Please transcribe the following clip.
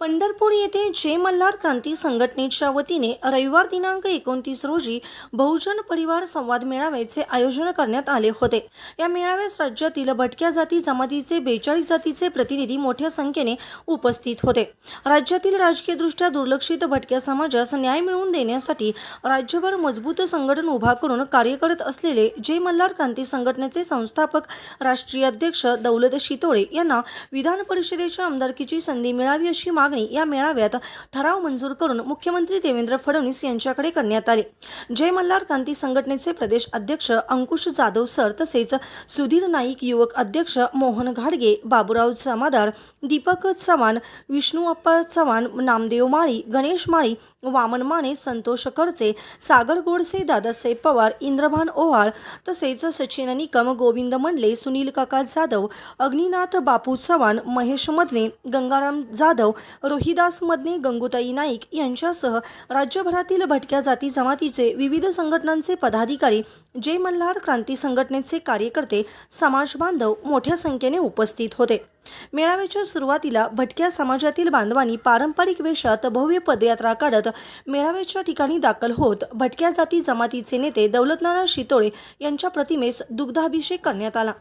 पंढरपूर येथे जय मल्हार क्रांती संघटनेच्या वतीने रविवार दिनांक 29 रोजी बहुजन परिवार संवाद मेळाव्याचे आयोजन करण्यात आले होते। या मेळाव्यास राज्यातील भटक्या जाती जमातीचे 42 जातीचे प्रतिनिधी मोठ्या संख्येने उपस्थित होते। राज्यातील राजकीयदृष्ट्या दुर्लक्षित भटक्या समाजास न्याय मिळवून देण्यासाठी राज्यभर मजबूत संघटन उभा करून कार्य करत असलेले जय मल्हार क्रांती संघटनेचे संस्थापक राष्ट्रीय अध्यक्ष दौलत शितोळे यांना विधान परिषदेच्या आमदारकीची संधी मिळावी अशी मागणी या मेळाव्यात ठराव मंजूर करून मुख्यमंत्री देवेंद्र फडणवीस यांच्याकडे करण्यात आले। जय मल्हार क्रांती संघटनेचे प्रदेश अध्यक्ष अंकुश जाधव सर तसेच सुधीर नाईक, युवक अध्यक्ष मोहन घाडगे, बाबूराव जमादार, दीपक चव्हाण, विष्णुअप्पा चव्हाण, नामदेव माळी, गणेश माळी, वामन माने, संतोष करचे, सागर गोडसे, दादासाहेब पवार, इंद्रभान ओहाळ तसेच सचिन निकम, गोविंद मंडले, सुनील काका जाधव, अग्निनाथ बापू चव्हाण, महेश मदने, गंगाराम जाधव, रोहिदास मदने, गंगूताई नाईक यांच्यासह राज्यभरातील भटक्या जाती जमातीचे विविध संघटनांचे पदाधिकारी, जय मल्हार क्रांती संघटनेचे कार्यकर्ते, समाज बांधव मोठ्या संख्येने उपस्थित होते। मेळाव्याच्या सुरुवातीला भटक्या समाजातील बांधवांनी पारंपरिक वेशात भव्य पदयात्रा काढत मेळाव्याच्या ठिकाणी दाखल होत भटक्या जाती जमातीचे नेते दौलतनाना शितोळे यांच्या प्रतिमेस दुग्धाभिषेक करण्यात आला।